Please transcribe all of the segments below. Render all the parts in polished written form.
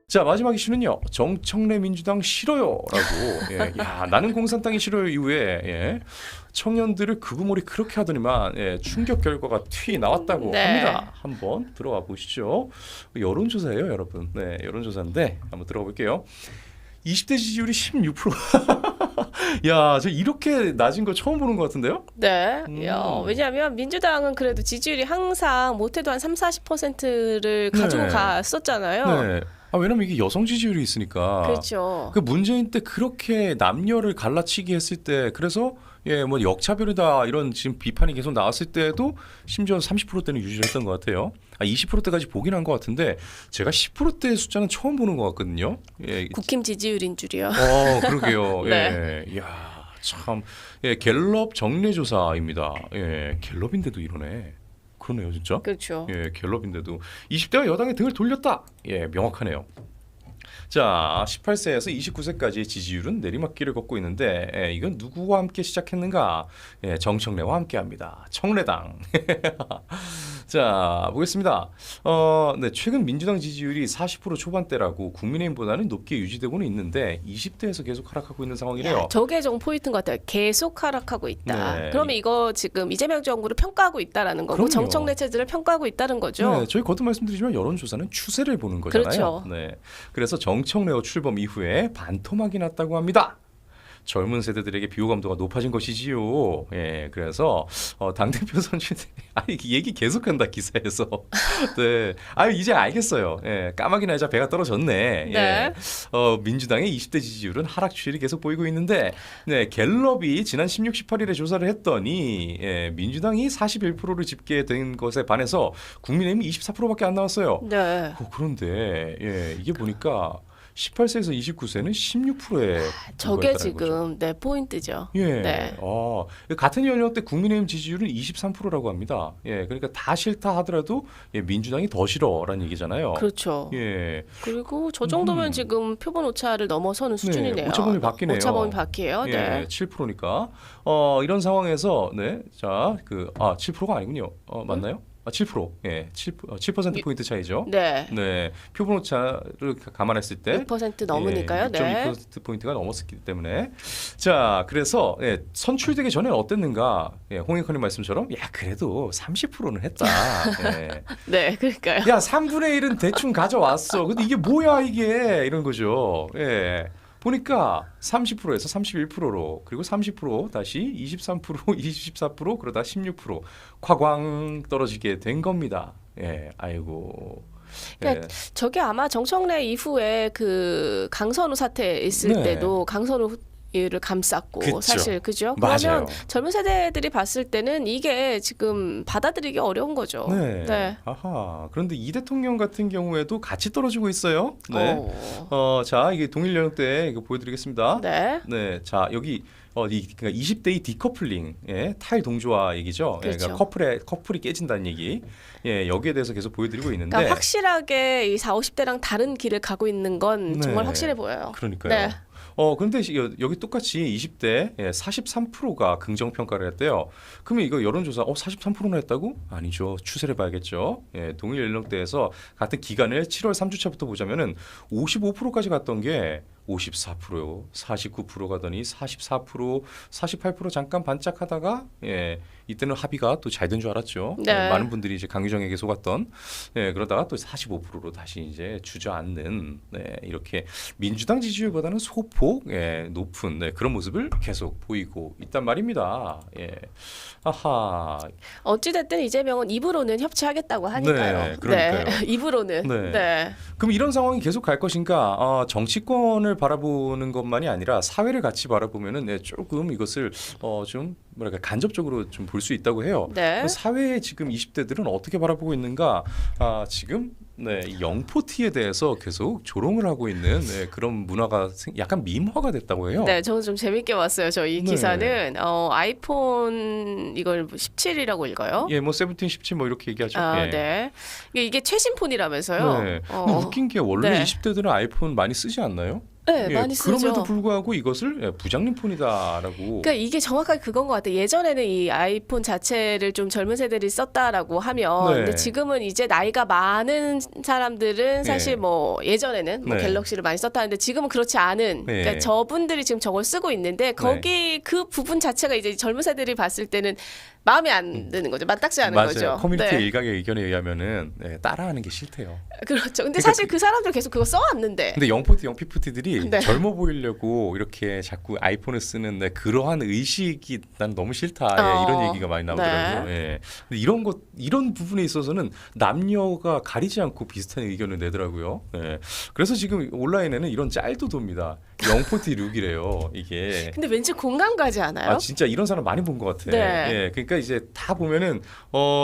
자, 마지막 이슈는요. 정청래 민주당 싫어요라고. 예, 야, 나는 공산당이 싫어요 이후에 청년들을 극우몰이 그렇게 하더니만 충격 결과가 나왔다고 합니다. 한번 들어가 보시죠. 여론조사예요, 여러분. 네, 여론조사인데 한번 들어가 볼게요. 20대 지지율이 16%. 야, 저 이렇게 낮은 거 처음 보는 것 같은데요? 네. 왜냐하면 민주당은 그래도 지지율이 항상 못해도 한 30-40%를 가지고 갔었잖아요. 네. 왜냐면 이게 여성 지지율이 있으니까. 그렇죠. 그 문재인 때 그렇게 남녀를 갈라치기 했을 때 그래서 뭐 역차별이다 이런 지금 비판이 계속 나왔을 때도 심지어 30%대는 유지했던 것 같아요. 20%대까지 보긴 한 것 같은데 제가 10%대 숫자는 처음 보는 것 같거든요. 국힘 지지율인 줄이요. 그러게요. 네. 이야, 참. 갤럽 정례조사입니다. 갤럽인데도 이러네. 그러네요, 진짜. 그렇죠. 갤럽인데도 20대가 여당의 등을 돌렸다. 명확하네요. 자, 18세에서 29세까지의 지지율은 내리막길을 걷고 있는데 이건 누구와 함께 시작했는가? 정청래와 함께합니다. 청래당. 자, 보겠습니다. 네, 최근 민주당 지지율이 40% 초반대라고 국민의힘보다는 높게 유지되고는 있는데 20대에서 계속 하락하고 있는 상황이래요. 저게 좀 포인트인 것 같아요. 계속 하락하고 있다. 네. 그러면 이거 지금 이재명 정부를 평가하고 있다라는 거고 그럼요. 정청래 체제를 평가하고 있다는 거죠. 네, 저희 거듭 말씀드리지만 여론조사는 추세를 보는 거잖아요. 그렇죠. 네, 그래서 정청래의 출범 이후에 반토막이 났다고 합니다. 젊은 세대들에게 비호감도가 높아진 것이지요. 그래서 당대표 선출들 얘기 계속한다 기사에서. 네, 이제 알겠어요. 까마귀 날자 배가 떨어졌네. 네. 민주당의 20대 지지율은 하락 추이를 계속 보이고 있는데, 네, 갤럽이 지난 16, 18일에 조사를 했더니 민주당이 41%를 집계된 것에 반해서 국민의힘이 24%밖에 안 나왔어요. 네. 그런데 이게 보니까 18세에서 29세는 16%에 저게 지금 네 포인트죠. 네. 같은 연령대 국민의힘 지지율은 23%라고 합니다. 그러니까 다 싫다 하더라도 민주당이 더 싫어라는 얘기잖아요. 그렇죠. 그리고 저 정도면 지금 표본 오차를 넘어서는 수준이네요. 오차범위 바뀌네요. 오차범위 바뀌어요. 네. 7%니까 이런 상황에서 자, 7%가 아니군요. 맞나요? 7%, 7% 포인트 차이죠. 네. 네, 표본 오차를 감안했을 때 6% 넘으니까요. 6.2% 포인트가 넘었기 때문에 자, 그래서 선출되기 전에는 어땠는가? 홍익헌님 말씀처럼 그래도 30%는 했다. 네, 그러니까요. 3분의 1은 대충 가져왔어. 근데 이게 뭐야 이게 이런 거죠. 보니까 30%에서 31%로 그리고 30% 다시 23%, 24% 그러다 16% 과광 떨어지게 된 겁니다. 아이고. 그러니까 저게 아마 정청래 이후에 그 강선우 사태 있을 때도 강선우 를 감쌌고 그쵸. 사실 그죠? 맞아요. 그러면 젊은 세대들이 봤을 때는 이게 지금 받아들이기 어려운 거죠. 네. 아하. 그런데 이 대통령 같은 경우에도 같이 떨어지고 있어요. 네. 자, 이게 동일 연령대 이거 보여드리겠습니다. 네. 네. 자, 여기 그러니까 20대의 디커플링, 탈동조화 얘기죠. 그렇죠. 그러니까 커플이 깨진다는 얘기. 여기에 대해서 계속 보여드리고 있는데. 그러니까 확실하게 이 40, 50대랑 다른 길을 가고 있는 건 정말 확실해 보여요. 그러니까요. 네. 그런데 여기 똑같이 20대 43%가 긍정 평가를 했대요. 그러면 이거 여론조사 43%나 했다고? 아니죠. 추세를 봐야겠죠. 동일 연령대에서 같은 기간을 7월 3주차부터 보자면은 55%까지 갔던 게 54%, 49% 가더니 44%, 48% 잠깐 반짝하다가 이때는 합의가 또 잘 된 줄 알았죠. 네. 많은 분들이 이제 강유정에게 속았던 그러다가 또 45%로 다시 이제 주저앉는 이렇게 민주당 지지율보다는 소폭 높은 그런 모습을 계속 보이고 있단 말입니다. 아하. 어찌됐든 이재명은 입으로는 협치하겠다고 하니까요. 네, 그러니까요. 입으로는. 네. 그럼 이런 상황이 계속 갈 것인가? 정치권을 바라보는 것만이 아니라 사회를 같이 바라보면은 조금 이것을 좀 뭐랄까 간접적으로 좀 볼 수 있다고 해요. 네. 사회에 지금 20대들은 어떻게 바라보고 있는가? 지금 영포티에 대해서 계속 조롱을 하고 있는 그런 문화가 약간 밈화가 됐다고 해요. 네, 저는 좀 재밌게 봤어요. 저 이 기사는 아이폰 이걸 17이라고 읽어요. 뭐 17, 17 뭐 이렇게 얘기하죠. 네. 이게 최신 폰이라면서요. 네. 근데 웃긴 게 원래 네. 20대들은 아이폰 많이 쓰지 않나요? 네, 많이 쓰죠. 그럼에도 불구하고 이것을 부장님 폰이다라고. 그러니까 이게 정확하게 그건 것 같아요. 예전에는 이 아이폰 자체를 좀 젊은 세대들이 썼다라고 하면, 네. 근데 지금은 이제 나이가 많은 사람들은 사실 네. 뭐 예전에는 뭐 네. 갤럭시를 많이 썼다는데 지금은 그렇지 않은. 네. 그러니까 저분들이 지금 저걸 쓰고 있는데 거기 그 부분 자체가 이제 젊은 세대들이 봤을 때는 마음에 안 드는 거죠. 맞닥지 않은 맞아요. 거죠. 커뮤니티 네. 일각의 의견에 의하면은 따라하는 게 싫대요. 그렇죠. 근데 그러니까 사실 그 사람들 계속 그거 써왔는데. 근데 영포티, 영피프티들이 네. 젊어 보이려고 이렇게 자꾸 아이폰을 쓰는 그러한 의식이 난 너무 싫다. 이런 얘기가 많이 나오더라고요. 네. 예. 근데 이런 부분에 있어서는 남녀가 가리지 않고 비슷한 의견을 내더라고요. 예. 그래서 지금 온라인에는 이런 짤도 돕니다. 영포티 룩이래요. 이게. 근데 왠지 공감 가지 않아요? 아 진짜 이런 사람 많이 본 것 같아. 네. 예. 그러니까 이제 다 보면은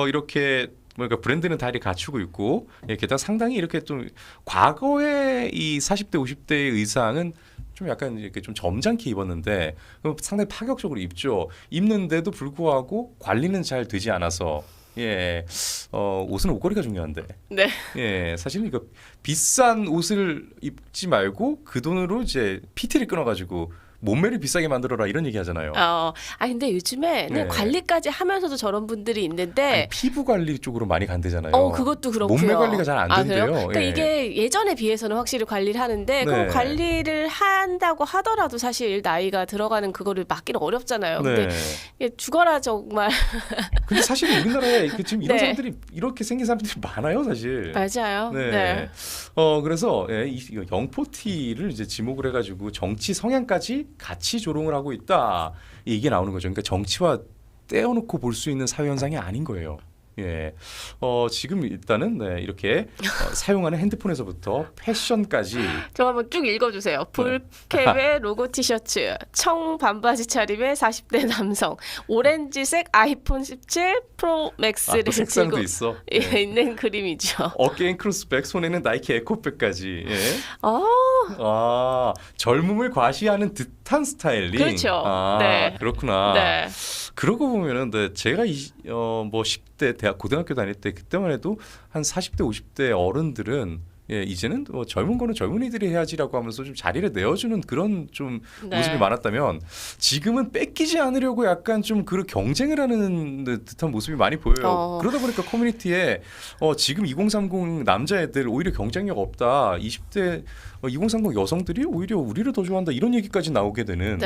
이렇게 그러니까 브랜드는 다 이렇게 갖추고 있고, 게다가 상당히 이렇게 좀 과거에 이 40대 50대의 의상은 좀 약간 이렇게 좀 점잖게 입었는데 상당히 파격적으로 입죠. 입는데도 불구하고 관리는 잘 되지 않아서. 옷은 옷걸이가 중요한데. 네. 사실은 이거 비싼 옷을 입지 말고 그 돈으로 이제 PT를 끊어가지고 몸매를 비싸게 만들어라 이런 얘기 하잖아요. 근데 요즘에는 네. 관리까지 하면서도 저런 분들이 있는데 아니, 피부 관리 쪽으로 많이 간대잖아요. 그것도 그렇고요. 몸매 관리가 잘 안 그래요? 된대요. 그러니까 이게 예전에 비해서는 확실히 관리를 하는데 네. 그 관리를 한다고 하더라도 사실 나이가 들어가는 그거를 막기는 어렵잖아요. 근데 이게 죽어라 정말. 근데 사실 우리나라에 지금 이런 네. 사람들이 이렇게 생긴 사람들이 많아요, 사실. 맞아요. 네. 그래서 이 영포티를 이제 지목을 해가지고 정치 성향까지 같이 조롱을 하고 있다. 이게 나오는 거죠. 그러니까 정치와 떼어놓고 볼 수 있는 사회 현상이 아닌 거예요. 지금 일단은 이렇게 사용하는 핸드폰에서부터 패션까지 저 한번 쭉 읽어주세요. 볼캡의 로고 티셔츠, 청 반바지 차림의 40대 남성, 오렌지색 아이폰 17 프로 맥스를 또 색상도 들고 있어. 있는 그림이죠. 어깨엔 크로스백, 손에는 나이키 에코백까지. 젊음을 과시하는 듯한 스타일링. 그렇죠. 네. 그렇구나. 네. 그러고 보면은 제가 뭐 10대 대학 고등학교 다닐 때 그때만 해도 한 40대 50대 어른들은 이제는 젊은 거는 젊은이들이 해야지라고 하면서 좀 자리를 내어주는 그런 좀 네. 모습이 많았다면 지금은 뺏기지 않으려고 약간 좀 그 경쟁을 하는 듯한 모습이 많이 보여요. 그러다 보니까 커뮤니티에 지금 2030 남자애들 오히려 경쟁력 없다. 20대 2030 여성들이 오히려 우리를 더 좋아한다. 이런 얘기까지 나오게 되는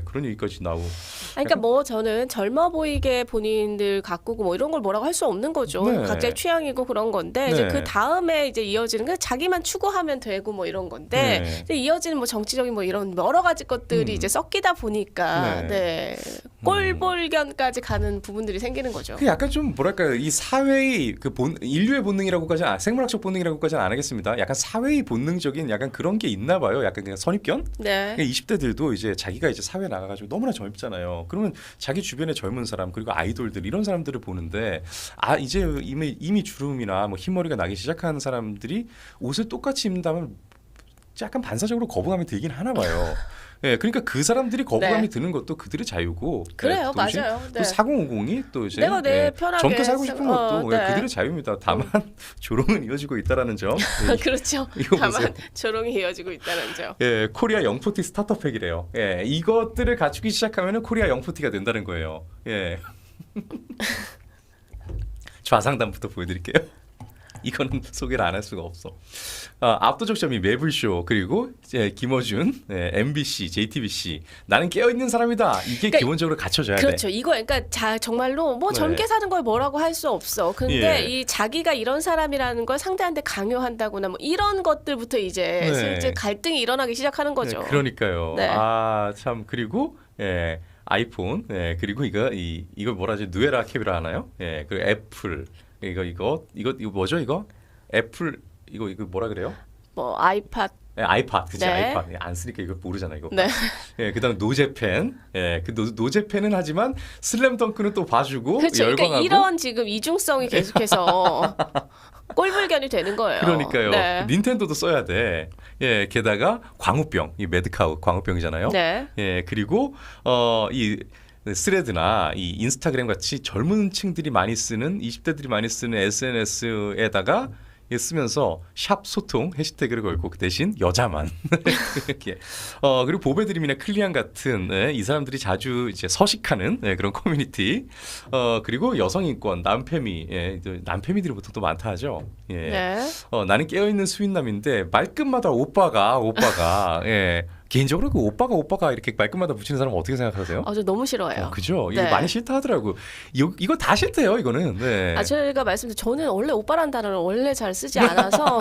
그런 얘기까지 나오고. 그러니까 뭐 저는 젊어 보이게 본인들 가꾸고 뭐 이런 걸 뭐라고 할 수 없는 거죠. 네. 각자의 취향이고 그런 건데 이제 그 다음에 이제 이어지는 게 자기만 추구하면 되고 뭐 이런 건데 이제 이어지는 뭐 정치적인 뭐 이런 여러 가지 것들이 이제 섞이다 보니까 꼴볼견까지 가는 부분들이 생기는 거죠. 그 약간 좀 뭐랄까요, 이 사회의 인류의 본능이라고까지는 생물학적 본능이라고까지는 안 하겠습니다. 약간 사회의 본능적인 약간 그런 게 있나 봐요. 약간 그냥 선입견. 네. 20대들도 이제 자기가 이제 사회에 나가가지고 너무나 젊잖아요. 그러면 자기 주변에 젊은 사람 그리고 아이돌들 이런 사람들을 보는데 이제 이미 주름이나 뭐 흰머리가 나기 시작한 사람들이 옷을 똑같이 입는다면 약간 반사적으로 거부감이 들긴 하나 봐요. 그러니까 그 사람들이 거부감이 드는 것도 그들의 자유고. 그래요, 동시에 맞아요. 또 4050이 또 이제 내가 편하게 젊게 살고 싶은 것도 네. 그들의 자유입니다. 다만 조롱은 이어지고 있다라는 점. 그렇죠. 이거 다만 보세요. 조롱이 이어지고 있다는 점. 코리아 영포티 스타터팩이래요. 이것들을 갖추기 시작하면은 코리아 영포티가 된다는 거예요. 좌상단부터 보여드릴게요. 이거는 소개를 안 할 수가 없어. 압도적 점이 매블쇼 그리고 김어준, MBC, JTBC 나는 깨어있는 사람이다. 이게 그러니까, 기본적으로 갖춰져야 돼. 그렇죠. 이거 그러니까 정말로 뭐 젊게 사는 걸 뭐라고 할 수 없어. 근데 이 자기가 이런 사람이라는 걸 상대한테 강요한다거나 뭐 이런 것들부터 이제 실제 갈등이 일어나기 시작하는 거죠. 그러니까요. 네. 참 그리고 아이폰 그리고 이거 뭐라 하지? 누에라 캡이라 하나요? 그리고 애플 이거 뭐죠 이거? 애플 이거 뭐라 그래요? 뭐 아이팟. 아이팟 그치. 네. 아이팟 안 쓰니까 이거 모르잖아 이거. 네. 그다음 노제펜. 그 노제펜은 하지만 슬램덩크는 또 봐주고 그렇죠. 열광하고. 그러니까 이런 지금 이중성이 계속해서 꼴불견이 되는 거예요. 그러니까요. 네. 닌텐도도 써야 돼. 게다가 광우병 이 매드카우 광우병이잖아요. 네. 그리고 이 스레드나 이 인스타그램 같이 젊은 층들이 많이 쓰는 20대들이 많이 쓰는 SNS에다가 쓰면서 샵 소통 해시태그를 걸고 그 대신 여자만 이렇게 그리고 보배드림이나 클리안 같은 이 사람들이 자주 이제 서식하는 그런 커뮤니티 그리고 여성 인권 남패미 남패미들이 보통 또 많다 하죠. 네. 나는 깨어있는 수인남인데 말끝마다 오빠가 개인적으로 그 오빠가 이렇게 말끝마다 붙이는 사람 어떻게 생각하세요? 저 너무 싫어해요. 그죠? 이거 네. 많이 싫다 하더라고. 이거 다 싫대요, 이거는. 네. 제가 말씀드린 저는 원래 오빠란 단어를 원래 잘 쓰지 않아서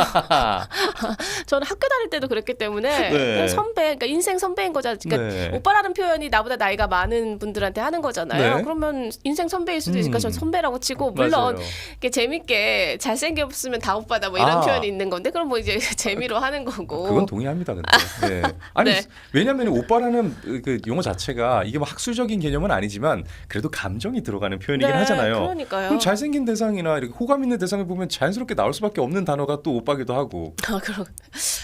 저는 학교 다닐 때도 그랬기 때문에 네. 선배, 그러니까 인생 선배인 거잖아요. 그러니까 네. 오빠라는 표현이 나보다 나이가 많은 분들한테 하는 거잖아요. 네. 그러면 인생 선배일 수도 있으니까 전 선배라고 치고 물론 맞아요. 이렇게 재밌게 잘생겼으면 다 오빠다 뭐 이런 아. 표현이 있는 건데 그럼 뭐 이제 재미로 하는 거고. 그건 동의합니다, 근데. 네. 아니 네. 왜냐하면 오빠라는 그 용어 자체가 이게 뭐 학술적인 개념은 아니지만 그래도 감정이 들어가는 표현이긴 네, 하잖아요. 그러니까요. 그럼 잘생긴 대상이나 이렇게 호감 있는 대상을 보면 자연스럽게 나올 수밖에 없는 단어가 또 오빠기도 하고. 그럼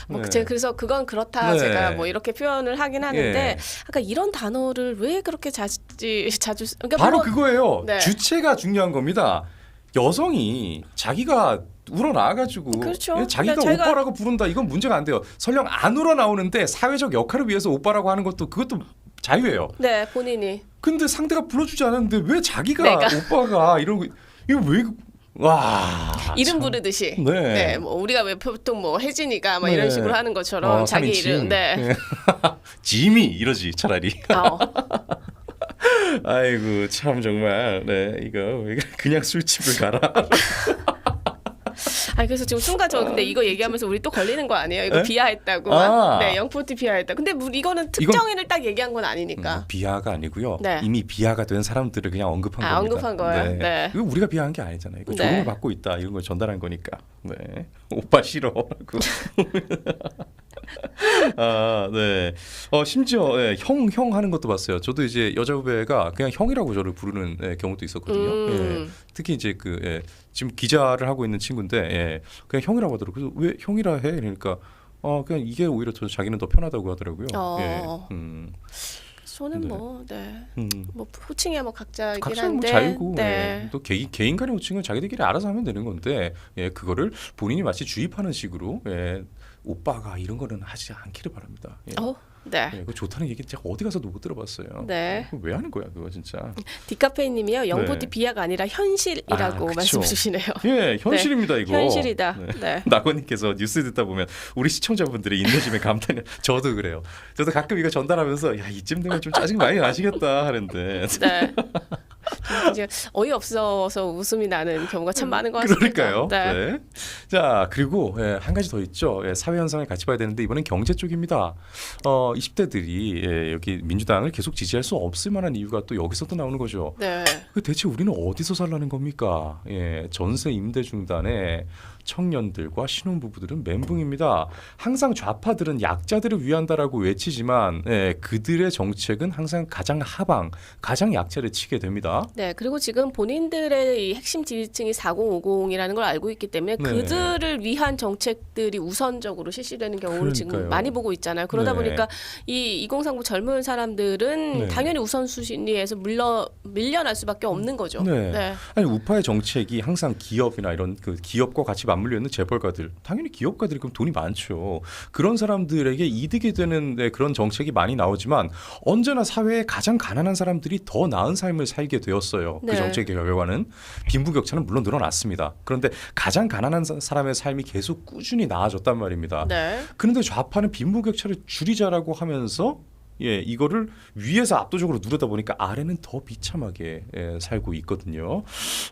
뭐 네. 제가 그래서 그건 그렇다 네. 제가 뭐 이렇게 표현을 하긴 하는데 예. 아까 이런 단어를 왜 그렇게 자주 그러니까 바로 물론 그거예요. 네. 주체가 중요한 겁니다. 여성이 자기가 우러나와가지고 그렇죠. 자기가 그러니까 자기가- 오빠라고 부른다 이건 문제가 안 돼요. 설령 안 우러나오는데 사회적 역할을 위해서 오빠라고 하는 그것도 자유예요. 네 본인이 근데 상대가 불러주지 않았는데 왜 자기가 내가. 오빠가 이러고 이거 왜 와 이름 참. 부르듯이 네. 뭐 우리가 왜 보통 뭐 혜진이가 뭐 네. 이런 식으로 하는 것처럼 자기 3인칭. 이름 네. 지미 이러지 차라리. 어. 아이고 참 정말 이거 왜 그냥 술집을 가라. 그래서 지금 순간 저 근데 이거 얘기하면서 우리 또 걸리는 거 아니에요? 이거 에? 비하했다고. 아. 네, 영포티 비하했다. 근데 이거는 특정인을 딱 얘기한 건 아니니까. 비하가 아니고요. 네. 이미 비하가 된 사람들을 그냥 언급한 겁니다. 언급한 거예요? 네. 이거 우리가 비하한 게 아니잖아요. 이거 네. 조롱을 받고 있다 이런 걸 전달한 거니까. 네. 오빠 싫어라고. 네. 심지어 형 하는 것도 봤어요. 저도 이제 여자 후배가 그냥 형이라고 저를 부르는 경우도 있었거든요. 특히 이제 지금 기자를 하고 있는 친구인데 그냥 형이라고 하더라고요. 그래서 왜 형이라 해? 그러니까 그냥 이게 오히려 자기는 더 편하다고 하더라고요. 저는 네. 뭐 호칭이야 뭐 각자이긴 각자 뭐 한데. 자유고 네. 또 개인 간의 호칭은 자기들끼리 알아서 하면 되는 건데 그거를 본인이 마치 주입하는 식으로 오빠가 이런 거는 하지 않기를 바랍니다. 네. 그거 좋다는 얘기 제가 어디 가서도 못 들어봤어요. 네. 그거 왜 하는 거야 그거 진짜. 디카페인님이요. 영포티 네. 비하가 아니라 현실이라고 그쵸. 말씀 주시네요. 현실입니다 이거. 현실이다. 네. 낙원님께서 뉴스 듣다 보면 우리 시청자분들의 인내심에 감탄해. 저도 그래요. 저도 가끔 이거 전달하면서 야 이쯤 되면 좀 짜증 많이 나시겠다 하는데. 네. 이제 어이없어서 웃음이 나는 경우가 참 많은 것 같습니다. 그러니까요. 네. 네. 자 그리고 한 가지 더 있죠. 사회 현상을 같이 봐야 되는데 이번엔 경제 쪽입니다. 20대들이 여기 민주당을 계속 지지할 수 없을 만한 이유가 또 여기서 또 나오는 거죠. 네. 대체 우리는 어디서 살라는 겁니까? 전세 임대 중단에 청년들과 신혼부부들은 멘붕입니다. 항상 좌파들은 약자들을 위한다라고 외치지만 그들의 정책은 항상 가장 하방, 가장 약자를 치게 됩니다. 네, 그리고 지금 본인들의 이 핵심 지지층이 4050이라는 걸 알고 있기 때문에 네. 그들을 위한 정책들이 우선적으로 실시되는 경우를 지금 그러니까요. 많이 보고 있잖아요. 그러다 네. 보니까 이 2039 젊은 사람들은 네. 당연히 우선순위에서 밀려날 수밖에 없는 거죠. 네. 아니 우파의 정책이 항상 기업이나 이런 그 기업과 같이 맞물려 있는 재벌가들, 당연히 기업가들이 그럼 돈이 많죠. 그런 사람들에게 이득이 되는 그런 정책이 많이 나오지만 언제나 사회에 가장 가난한 사람들이 더 나은 삶을 살게 되었어요. 네. 그 정책의 결과는 빈부격차는 물론 늘어났습니다. 그런데 가장 가난한 사람의 삶이 계속 꾸준히 나아졌단 말입니다. 네. 그런데 좌파는 빈부격차를 줄이자라고 하면서 이거를 위에서 압도적으로 누르다 보니까 아래는 더 비참하게 살고 있거든요.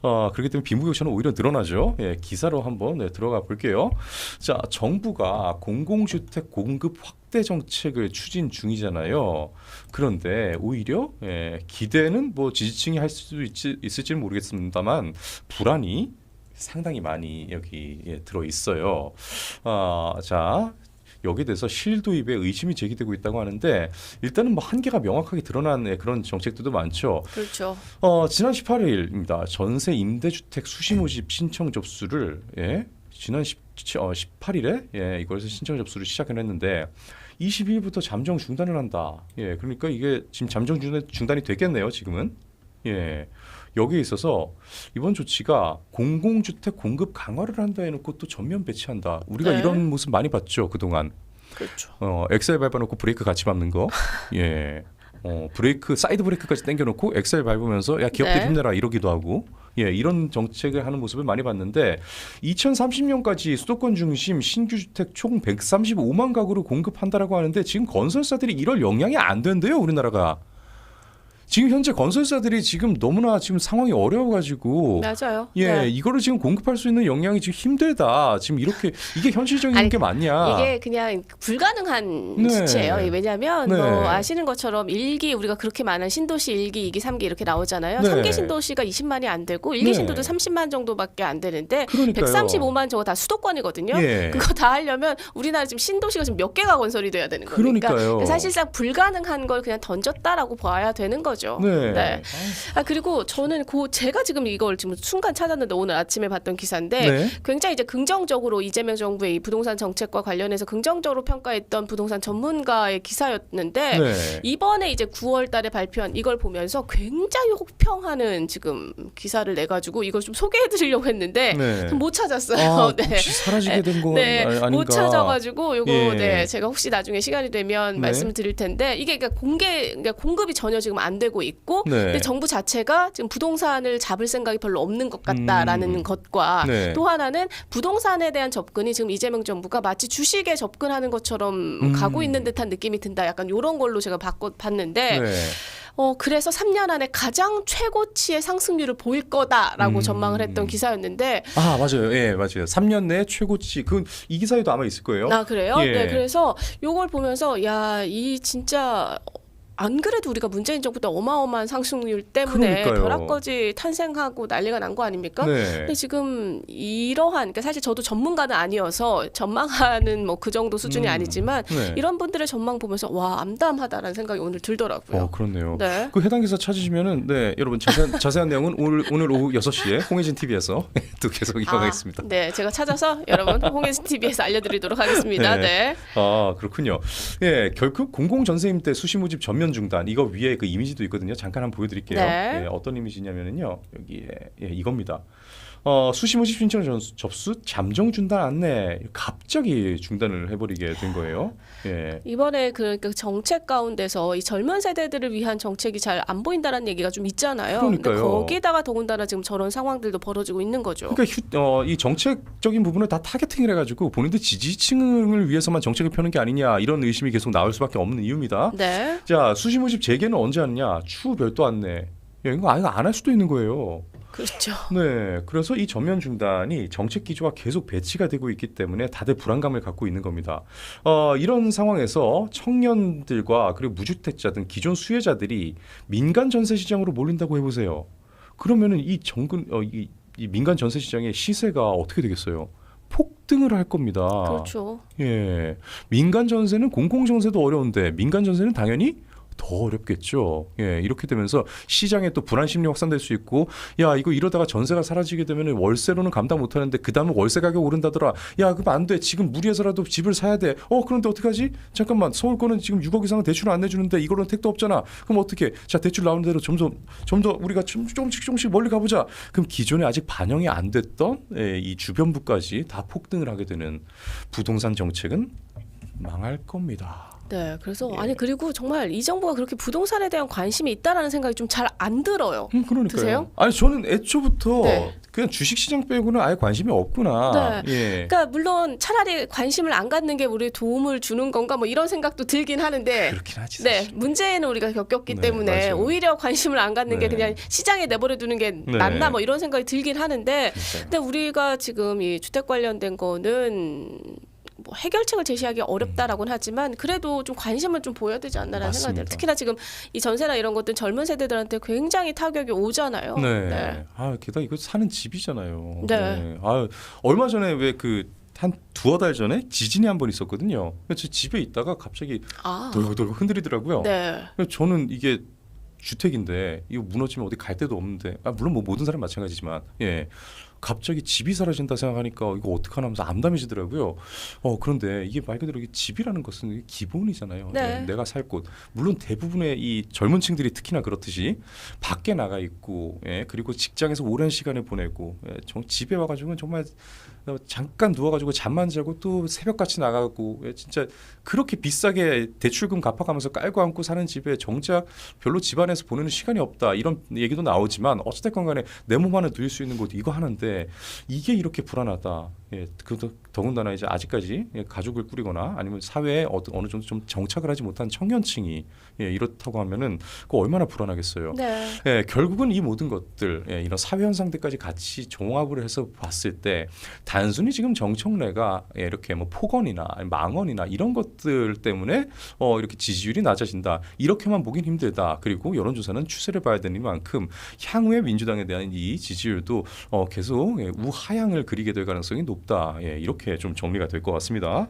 그렇기 때문에 빈부격차는 오히려 늘어나죠. 기사로 한번 들어가 볼게요. 자, 정부가 공공주택 공급 확대 정책을 추진 중이잖아요. 그런데 오히려 기대는 뭐 지지층이 할 수 있을지는 모르겠습니다만 불안이 상당히 많이 여기 들어 있어요. 자. 여기에 대해서 실도입에 의심이 제기되고 있다고 하는데 일단은 뭐 한계가 명확하게 드러난 그런 정책들도 많죠. 그렇죠. 지난 18일입니다. 전세 임대주택 수시 모집 신청 접수를 지난 18일에 이걸에서 신청 접수를 시작을 했는데 22일부터 잠정 중단을 한다. 그러니까 이게 지금 잠정 중단이 됐겠네요. 지금은. 여기에 있어서 이번 조치가 공공주택 공급 강화를 한다 해놓고 또 전면 배치한다. 우리가 네. 이런 모습 많이 봤죠 그동안. 그렇죠. 엑셀 밟아놓고 브레이크 같이 밟는 거. 예. 브레이크 사이드 브레이크까지 당겨놓고 엑셀 밟으면서 야 기업들 네. 힘내라 이러기도 하고 이런 정책을 하는 모습을 많이 봤는데 2030년까지 수도권 중심 신규 주택 총 135만 가구를 공급한다라고 하는데 지금 건설사들이 이럴 역량이 안 된대요 우리나라가. 지금 현재 건설사들이 지금 너무나 지금 상황이 어려워가지고 맞아요. 이거를 지금 공급할 수 있는 역량이 지금 힘들다. 지금 이렇게 이게 현실적인 게 맞냐? 이게 그냥 불가능한 네. 수치예요. 왜냐하면 네. 뭐 아시는 것처럼 1기 우리가 그렇게 많은 신도시 1기, 2기, 3기 이렇게 나오잖아요. 네. 3기 신도시가 20만이 안 되고 1기 네. 신도도 30만 정도밖에 안 되는데 그러니까요. 135만 저거 다 수도권이거든요. 예. 그거 다 하려면 우리나라 지금 신도시가 지금 몇 개가 건설이 돼야 되는 거니까 그러니까요. 사실상 불가능한 걸 그냥 던졌다라고 봐야 되는 거죠. 네. 그리고 저는 제가 지금 이걸 지금 순간 찾았는데 오늘 아침에 봤던 기사인데 네. 굉장히 이제 긍정적으로 이재명 정부의 이 부동산 정책과 관련해서 긍정적으로 평가했던 부동산 전문가의 기사였는데 네. 이번에 이제 9월달에 발표한 이걸 보면서 굉장히 혹평하는 지금 기사를 내가지고 이걸 좀 소개해드리려고 했는데 네. 못 찾았어요. 네. 혹시 사라지게 된 건 아닌가? 못 찾아가지고 요거 예. 제가 혹시 나중에 시간이 되면 네. 말씀을 드릴 텐데 이게 그러니까 공급이 전혀 지금 안 되고 있고 네. 근데 정부 자체가 지금 부동산을 잡을 생각이 별로 없는 것 같다라는 것과 네. 또 하나는 부동산에 대한 접근이 지금 이재명 정부가 마치 주식에 접근하는 것처럼 가고 있는 듯한 느낌이 든다. 약간 이런 걸로 제가 봤는데 네. 그래서 3년 안에 가장 최고치의 상승률을 보일 거다라고 전망을 했던 기사였는데 맞아요. 예, 맞아요. 3년 내 최고치. 그건 이 기사에도 아마 있을 거예요. 그래요? 예. 네, 그래서 요걸 보면서 이 진짜 안 그래도 우리가 문재인 정부 때 어마어마한 상승률 때문에 그러니까요. 벼락거지 탄생하고 난리가 난 거 아닙니까? 네. 근데 지금 그러니까 사실 저도 전문가는 아니어서 전망하는 뭐 그 정도 수준이 아니지만 네. 이런 분들의 전망 보면서 와 암담하다라는 생각이 오늘 들더라고요. 그렇네요. 네. 그 해당 기사 찾으시면은 여러분 자세한 내용은 오늘 오후 6시에 홍해진 TV에서 또 계속 이어가겠습니다. 네, 제가 찾아서 여러분 홍해진 TV에서 알려드리도록 하겠습니다. 네. 그렇군요. 예, 결국 공공전세임대 수시모집 전면 중단. 이거 위에 그 이미지도 있거든요. 잠깐 한번 보여드릴게요. 네. 예, 어떤 이미지냐면은요. 여기에 이겁니다. 수시모집 신청 접수 잠정 중단 안내 갑자기 중단을 해버리게 된 거예요. 예. 이번에 그 정책 가운데서 이 젊은 세대들을 위한 정책이 잘 안 보인다는 얘기가 좀 있잖아요. 근데 그러니까요. 거기다가 더군다나 지금 저런 상황들도 벌어지고 있는 거죠. 그러니까 이 정책적인 부분을 다 타겟팅을 해가지고 본인들 지지층을 위해서만 정책을 펴는 게 아니냐 이런 의심이 계속 나올 수밖에 없는 이유입니다. 네. 자, 수시모집 재개는 언제 하느냐? 추후 별도 안내. 이거 아예 안 할 수도 있는 거예요. 그렇죠. 네, 그래서 이 전면 중단이 정책 기조와 계속 배치가 되고 있기 때문에 다들 불안감을 갖고 있는 겁니다. 이런 상황에서 청년들과 그리고 무주택자 등 기존 수혜자들이 민간 전세 시장으로 몰린다고 해보세요. 그러면은 이 민간 전세 시장의 시세가 어떻게 되겠어요? 폭등을 할 겁니다. 그렇죠. 예, 민간 전세는 공공 전세도 어려운데 민간 전세는 당연히 더 어렵겠죠. 예, 이렇게 되면서 시장에 또 불안 심리 확산될 수 있고, 야 이거 이러다가 전세가 사라지게 되면 월세로는 감당 못하는데 그 다음에 월세 가격 오른다더라. 야 그럼 안 돼. 지금 무리해서라도 집을 사야 돼. 그런데 어떡하지? 잠깐만 서울 거는 지금 6억 이상은 대출을 안 내주는데 이거는 택도 없잖아. 그럼 어떻게? 자 대출 나오는 대로 좀 더 우리가 조금씩 멀리 가보자. 그럼 기존에 아직 반영이 안 됐던 이 주변부까지 다 폭등을 하게 되는 부동산 정책은 망할 겁니다. 네, 그래서 그리고 정말 이 정부가 그렇게 부동산에 대한 관심이 있다라는 생각이 좀 잘 안 들어요. 그러니까요. 드세요? 아니 저는 애초부터 네. 그냥 주식시장 빼고는 아예 관심이 없구나. 네. 예. 그러니까 물론 차라리 관심을 안 갖는 게 우리 도움을 주는 건가 뭐 이런 생각도 들긴 하는데 그렇긴 하지 네, 사실. 문제는 우리가 겪었기 네, 때문에 맞아요. 오히려 관심을 안 갖는 게 네. 그냥 시장에 내버려 두는 게 네. 낫나 뭐 이런 생각이 들긴 하는데 그러니까요. 근데 우리가 지금 이 주택 관련된 거는 뭐 해결책을 제시하기 어렵다라고는 하지만 그래도 좀 관심을 좀 보여야 되지 않나라는 맞습니다. 생각이 들어요. 특히나 지금 이 전세나 이런 것들 젊은 세대들한테 굉장히 타격이 오잖아요. 네. 게다가 이거 사는 집이잖아요. 네. 얼마 전에 왜 한 두어 달 전에 지진이 한 번 있었거든요. 저 집에 있다가 갑자기 돌고 흔들리더라고요. 네. 저는 이게 주택인데 이거 무너지면 어디 갈 데도 없는데 물론 뭐 모든 사람 마찬가지지만 갑자기 집이 사라진다 생각하니까 이거 어떡하나 하면서 암담해지더라고요. 그런데 이게 말 그대로 집이라는 것은 기본이잖아요. 네. 내가 살 곳. 물론 대부분의 이 젊은 층들이 특히나 그렇듯이 밖에 나가 있고, 그리고 직장에서 오랜 시간을 보내고, 집에 와가지고는 정말 잠깐 누워가지고 잠만 자고 또 새벽같이 나가고, 진짜 그렇게 비싸게 대출금 갚아가면서 깔고 앉고 사는 집에 정작 별로 집안에서 보내는 시간이 없다, 이런 얘기도 나오지만 어찌됐건 간에 내 몸 안에 누릴 수 있는 곳 이거 하는데 이게 이렇게 불안하다. 더군다나 이제 아직까지 가족을 꾸리거나 아니면 사회에 어느 정도 좀 정착을 하지 못한 청년층이 이렇다고 하면은 그거 얼마나 불안하겠어요. 네. 결국은 이 모든 것들, 이런 사회 현상들까지 같이 종합을 해서 봤을 때 단순히 지금 정청래가 이렇게 뭐 폭언이나 망언이나 이런 것들 때문에 이렇게 지지율이 낮아진다, 이렇게만 보긴 힘들다. 그리고 여론조사는 추세를 봐야 되는 만큼 향후에 민주당에 대한 이 지지율도 계속 우하향을 그리게 될 가능성이 높다. 이렇게 좀 정리가 될 것 같습니다.